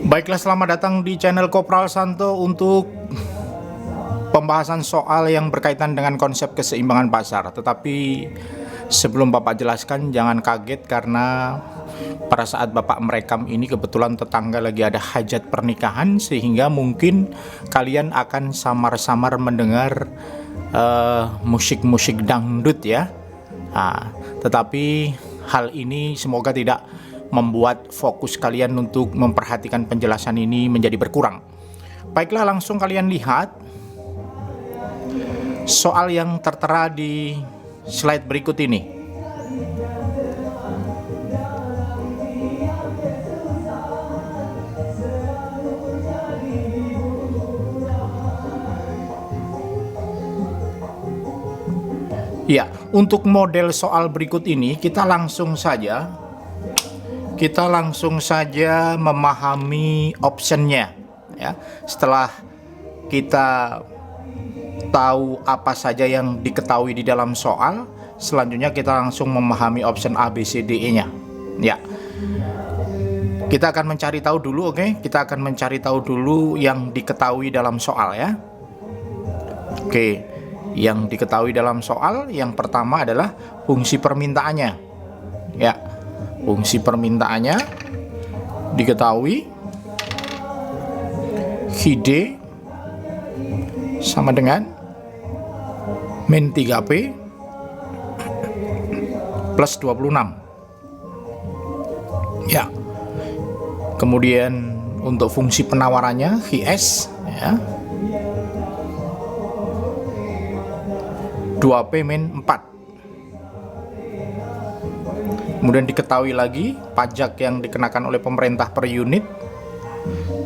Baiklah, selamat datang di channel Kopral Santo untuk pembahasan soal yang berkaitan dengan konsep keseimbangan pasar. Tetapi sebelum Bapak jelaskan, jangan kaget karena pada saat Bapak merekam ini kebetulan tetangga lagi ada hajat pernikahan, sehingga mungkin kalian akan samar-samar mendengar musik-musik dangdut ya. Tetapi hal ini semoga tidak membuat fokus kalian untuk memperhatikan penjelasan ini menjadi berkurang. Baiklah, langsung kalian lihat soal yang tertera di slide berikut ini. Ya, untuk model soal berikut ini kita langsung saja memahami optionnya ya. Setelah kita tahu apa saja yang diketahui di dalam soal, selanjutnya kita langsung memahami option A, B, C, D, E-nya ya. Kita akan mencari tahu dulu, oke? Kita akan mencari tahu dulu yang diketahui dalam soal ya. Oke, yang diketahui dalam soal yang pertama adalah fungsi permintaannya ya. Fungsi permintaannya diketahui Hide sama dengan min 3P plus 26 ya. Kemudian untuk fungsi penawarannya Hs ya, 2P min 4. Kemudian diketahui lagi pajak yang dikenakan oleh pemerintah per unit.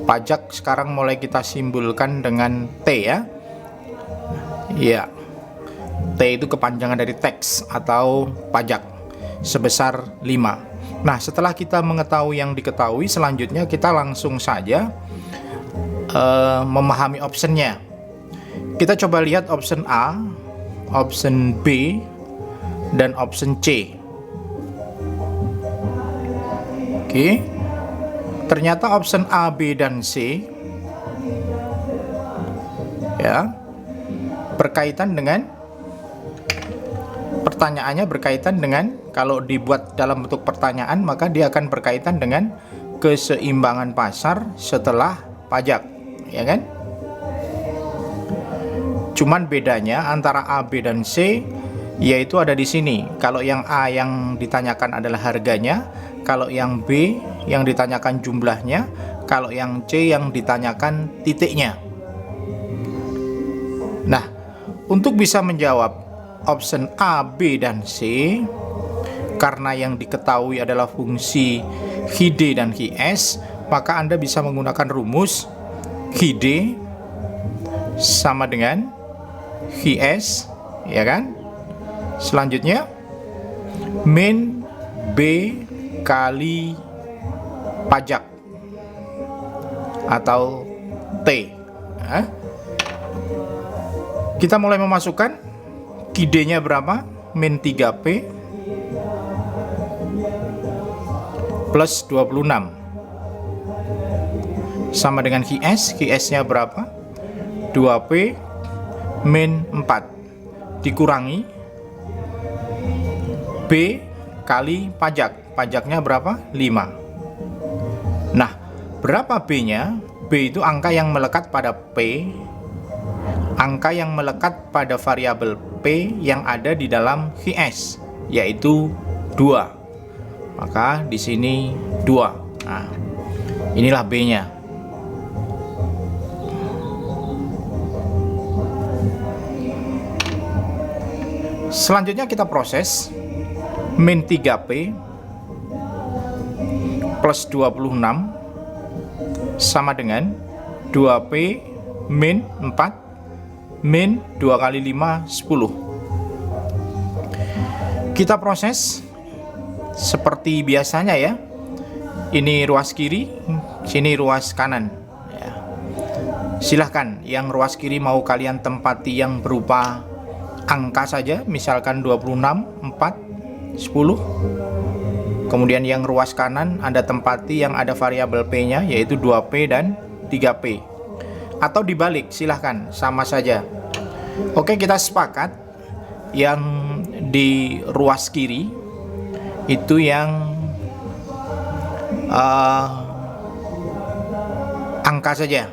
Pajak sekarang mulai kita simbolkan dengan T ya. Ya, T itu kepanjangan dari tax atau pajak sebesar 5. Nah, setelah kita mengetahui yang diketahui, selanjutnya kita langsung saja memahami optionnya. Kita coba lihat option A, option B, dan option C. Oke, ternyata option A, B, dan C ya berkaitan dengan pertanyaannya, berkaitan dengan, kalau dibuat dalam bentuk pertanyaan maka dia akan berkaitan dengan keseimbangan pasar setelah pajak ya kan. Cuman bedanya antara A, B, dan C yaitu ada di sini. Kalau yang A yang ditanyakan adalah harganya, kalau yang B yang ditanyakan jumlahnya, kalau yang C yang ditanyakan titiknya. Nah, untuk bisa menjawab option A, B, dan C, karena yang diketahui adalah fungsi Hide dan Hs, maka Anda bisa menggunakan rumus Hide sama dengan Hs ya kan. Selanjutnya min B kali pajak atau T ya. Kita mulai memasukkan Hide-nya berapa, min 3P plus 26 sama dengan Hs-nya berapa, 2P min 4 dikurangi B kali pajaknya berapa, 5. Nah, berapa B-nya? B itu angka yang melekat pada P, angka yang melekat pada variabel P yang ada di dalam Hs, yaitu 2. Maka di sini 2. Nah, inilah B-nya. Selanjutnya kita proses min 3P plus 26 sama dengan 2P min 4 min 2 kali 5, 10. Kita proses seperti biasanya ya. Ini ruas kiri, sini ruas kanan ya. Silahkan yang ruas kiri mau kalian tempati yang berupa angka saja, misalkan 26, 4, 10. Kemudian yang ruas kanan Anda tempati yang ada variabel P-nya, yaitu 2P dan 3P. Atau dibalik, silahkan, sama saja. Oke, kita sepakat yang di ruas kiri itu yang angka saja.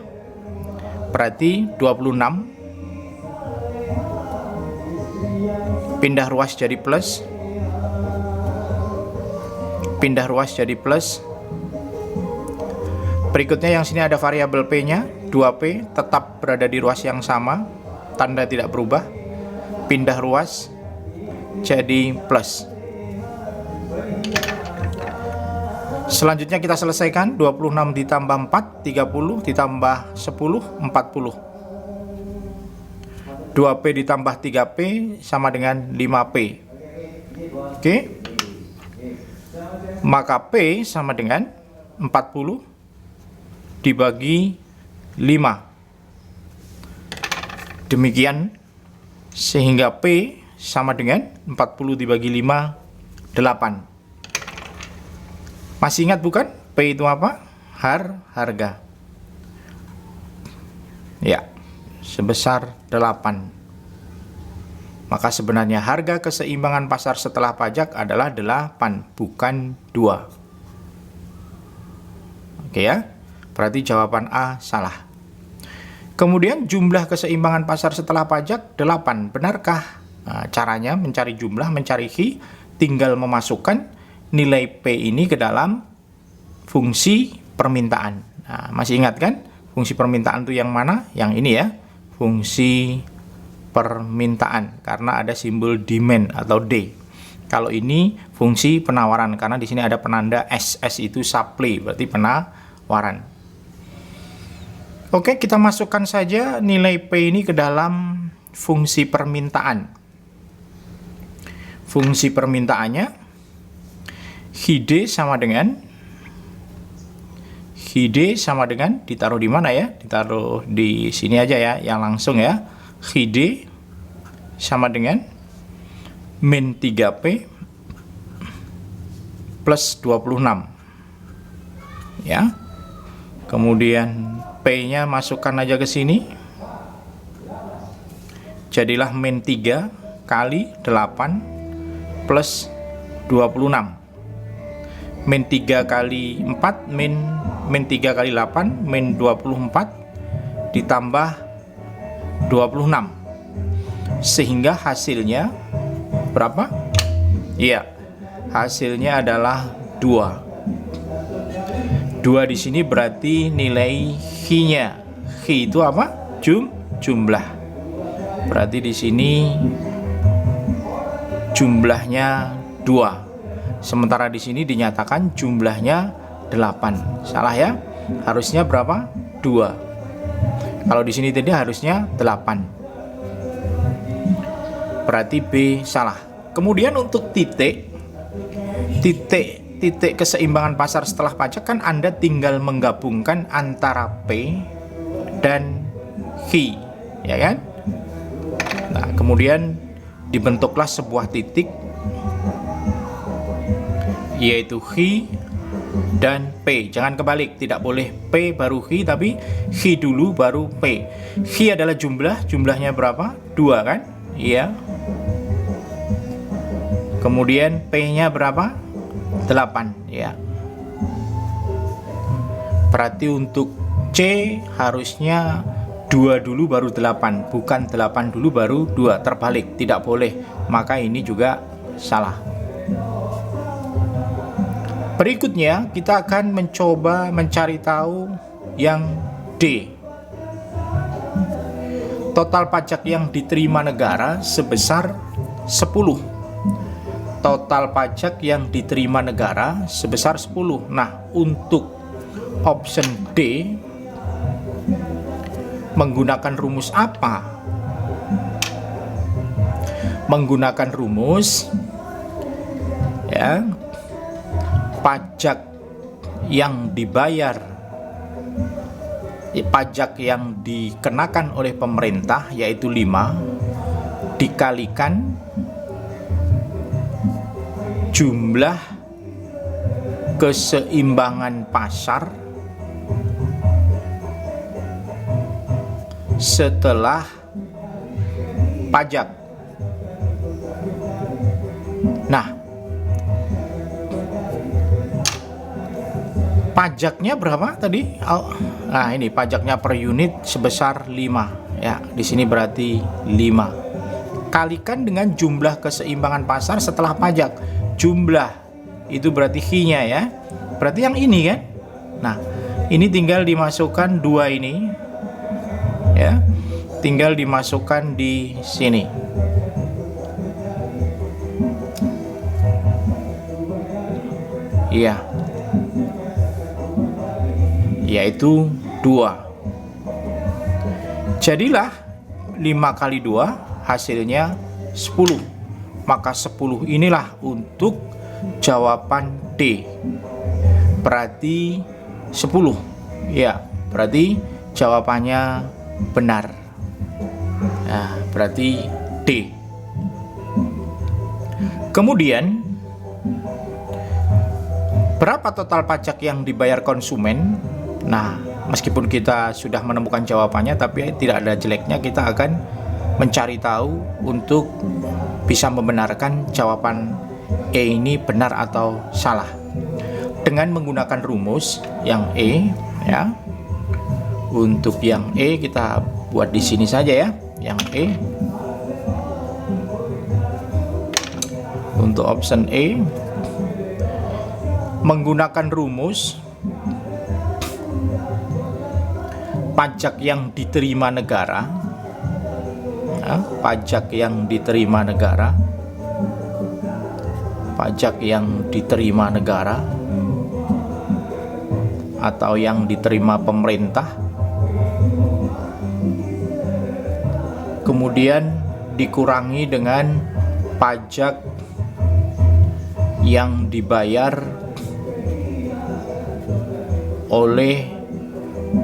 Berarti 26 pindah ruas jadi plus, pindah ruas jadi plus. Berikutnya yang sini ada variabel P-nya, 2P, tetap berada di ruas yang sama, tanda tidak berubah. Pindah ruas jadi plus. Selanjutnya kita selesaikan. 26 ditambah 4, 30, ditambah 10, 40. 2P ditambah 3P sama dengan 5P. Oke. Maka P sama dengan 40 dibagi 5. Demikian, sehingga P sama dengan 40 dibagi 5, 8. Masih ingat bukan? P itu apa? Harga. Ya, sebesar 8. Maka sebenarnya harga keseimbangan pasar setelah pajak adalah 8, bukan 2. Oke ya, berarti jawaban A salah. Kemudian jumlah keseimbangan pasar setelah pajak 8, benarkah? Nah, caranya mencari jumlah, mencari H, tinggal memasukkan nilai P ini ke dalam fungsi permintaan. Nah, masih ingat kan? Fungsi permintaan itu yang mana? Yang ini ya, fungsi permintaan, karena ada simbol demand atau D. Kalau ini fungsi penawaran, karena di sini ada penanda S. S itu supply, berarti penawaran. Oke, kita masukkan saja nilai P ini ke dalam fungsi permintaan. Fungsi permintaannya HD sama dengan ditaruh di mana ya? Ditaruh di sini aja ya, yang langsung ya. HD sama dengan min 3P plus 26 ya. Kemudian P-nya masukkan aja ke sini. Jadilah min 3 kali 8 plus 26. Min 3 kali 4, min 3 kali 8, min 24, ditambah 26. Sehingga hasilnya berapa? Iya, hasilnya adalah 2. 2 di sini berarti nilai H-nya. H itu apa? Jumlah. Berarti di sini jumlahnya 2. Sementara di sini dinyatakan jumlahnya 8. Salah ya? Harusnya berapa? 2. Kalau di sini tadi harusnya 8. Berarti B salah. Kemudian untuk titik keseimbangan pasar setelah pajak kan Anda tinggal menggabungkan antara P dan H, ya kan? Nah, kemudian dibentuklah sebuah titik, yaitu H dan P. Jangan kebalik, tidak boleh P baru H, tapi H dulu baru P. H adalah jumlahnya berapa? 2 kan? Iya. Kemudian P-nya berapa? 8 ya. Berarti untuk C harusnya 2 dulu baru 8, bukan 8 dulu baru 2. Terbalik, tidak boleh. Maka ini juga salah. Berikutnya kita akan mencoba mencari tahu yang D. Total pajak yang diterima negara sebesar 10. Total pajak yang diterima negara sebesar 10. Nah, untuk option D menggunakan rumus apa? Menggunakan rumus ya, pajak yang dibayar, pajak yang dikenakan oleh pemerintah yaitu 5 dikalikan jumlah keseimbangan pasar setelah pajak. Nah, pajaknya berapa tadi? Nah, ini pajaknya per unit sebesar 5. Ya, di sini berarti 5. Kalikan dengan jumlah keseimbangan pasar setelah pajak. Jumlah itu berarti I-nya ya. Berarti yang ini kan? Nah, ini tinggal dimasukkan 2 ini. Ya. Tinggal dimasukkan di sini. Iya. Yaitu 2. Jadilah 5 kali 2 hasilnya 10. Maka 10 inilah untuk jawaban D. Berarti 10. Ya, berarti jawabannya benar. Nah, berarti D. Kemudian, berapa total pajak yang dibayar konsumen? Nah, meskipun kita sudah menemukan jawabannya, tapi tidak ada jeleknya kita akan mencari tahu untuk bisa membenarkan jawaban E ini benar atau salah. Dengan menggunakan rumus yang E, ya. Untuk yang E kita buat di sini saja ya, yang E. Untuk option E, menggunakan rumus pajak yang diterima negara, ya, pajak yang diterima negara, pajak yang diterima negara atau yang diterima pemerintah, kemudian dikurangi dengan pajak yang dibayar oleh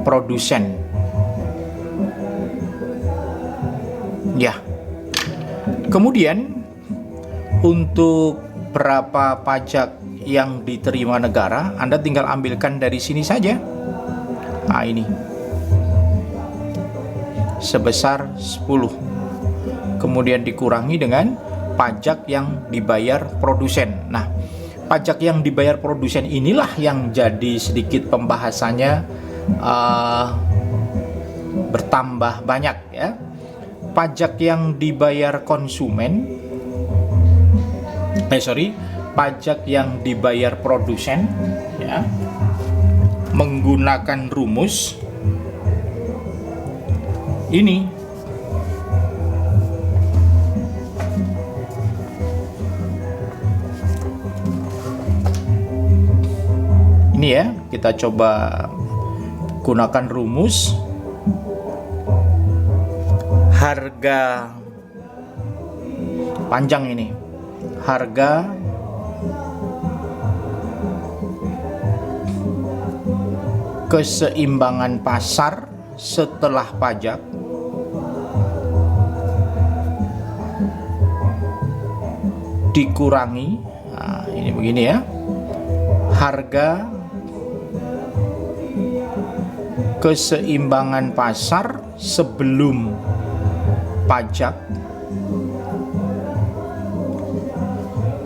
produsen. Ya. Kemudian untuk berapa pajak yang diterima negara, Anda tinggal ambilkan dari sini saja. Nah, ini sebesar 10. Kemudian dikurangi dengan pajak yang dibayar produsen. Nah, pajak yang dibayar produsen inilah yang jadi sedikit pembahasannya bertambah banyak ya. Pajak yang dibayar konsumen, pajak yang dibayar produsen ya, menggunakan rumus ini. Ini ya, kita coba gunakan rumus harga panjang ini. Harga keseimbangan pasar setelah pajak dikurangi, nah, ini begini ya, harga keseimbangan pasar sebelum pajak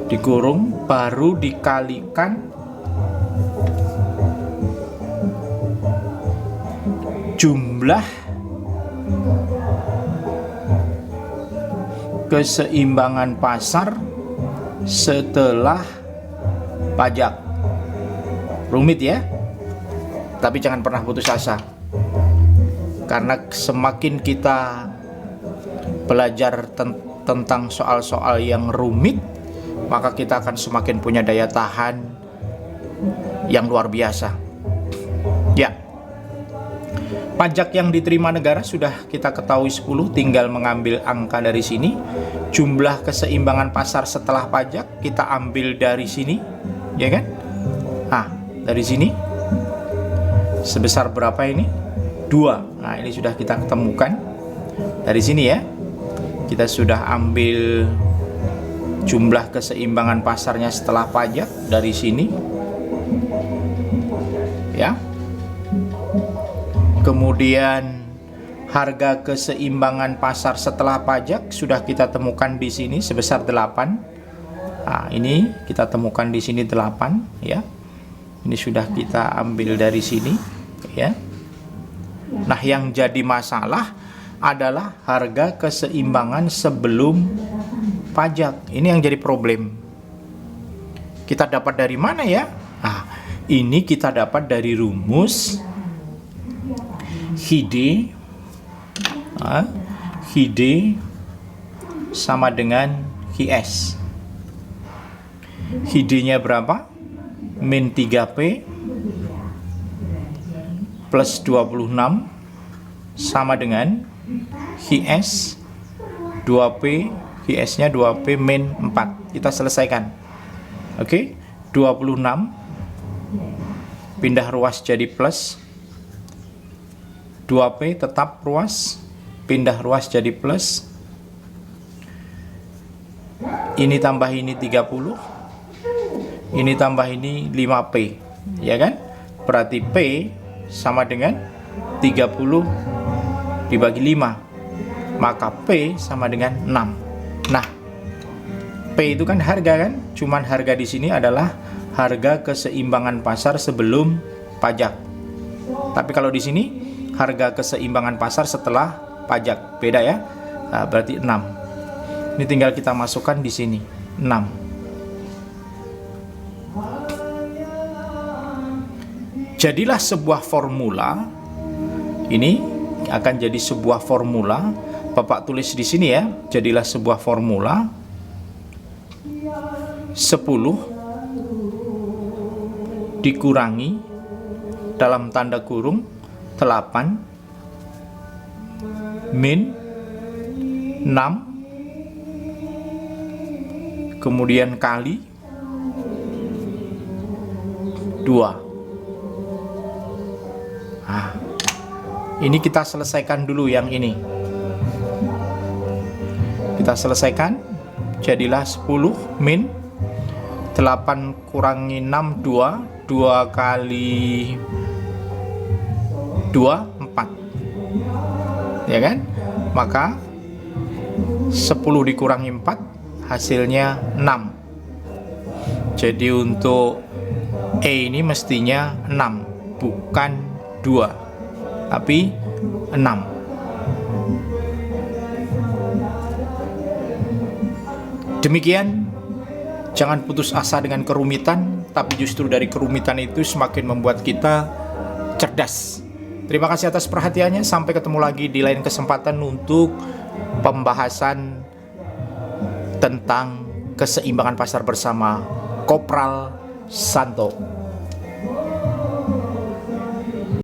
dikurung baru dikalikan jumlah keseimbangan pasar setelah pajak. Rumit ya, tapi jangan pernah putus asa, karena semakin kita belajar tentang soal-soal yang rumit, maka kita akan semakin punya daya tahan yang luar biasa. Ya, pajak yang diterima negara sudah kita ketahui 10, tinggal mengambil angka dari sini. Jumlah keseimbangan pasar setelah pajak kita ambil dari sini, ya kan? Nah, dari sini sebesar berapa ini? 2. Nah, ini sudah kita ketemukan dari sini ya. Kita sudah ambil jumlah keseimbangan pasarnya setelah pajak dari sini, ya. Kemudian harga keseimbangan pasar setelah pajak sudah kita temukan di sini sebesar 8. Nah, ini kita temukan di sini 8, ya. Ini sudah kita ambil dari sini, ya. Nah, yang jadi masalah adalah harga keseimbangan sebelum pajak. Ini yang jadi problem. Kita dapat dari mana ya? Nah, ini kita dapat dari rumus HID. HID sama dengan HIS. HID-nya berapa? Min 3P plus 26 sama dengan HIS 2P, HIS-nya 2P min 4. Kita selesaikan. Oke, 26 pindah ruas jadi plus, 2P tetap ruas, pindah ruas jadi plus, ini tambah ini 30, ini tambah ini 5P, ya kan? Berarti P sama dengan 30 dibagi 5, maka P sama dengan 6. Nah, P itu kan harga kan? Cuman harga di sini adalah harga keseimbangan pasar sebelum pajak. Tapi kalau di sini harga keseimbangan pasar setelah pajak, beda ya. Nah, berarti 6. Ini tinggal kita masukkan di sini 6. Jadilah sebuah formula. Ini akan jadi sebuah formula. Bapak tulis di sini ya. Jadilah sebuah formula 10 dikurangi dalam tanda kurung 8 min 6 kemudian kali 2. Nah, ini kita selesaikan dulu yang ini. Kita selesaikan. Jadilah 10 min 8 kurangi 6 2. 2 kali 2 4. Ya kan? Maka 10 dikurangi 4 hasilnya 6. Jadi untuk E ini mestinya 6, bukan 2, tapi 6. Demikian, jangan putus asa dengan kerumitan, tapi justru dari kerumitan itu semakin membuat kita cerdas. Terima kasih atas perhatiannya. Sampai ketemu lagi di lain kesempatan untuk pembahasan tentang keseimbangan pasar bersama Kopral Santo.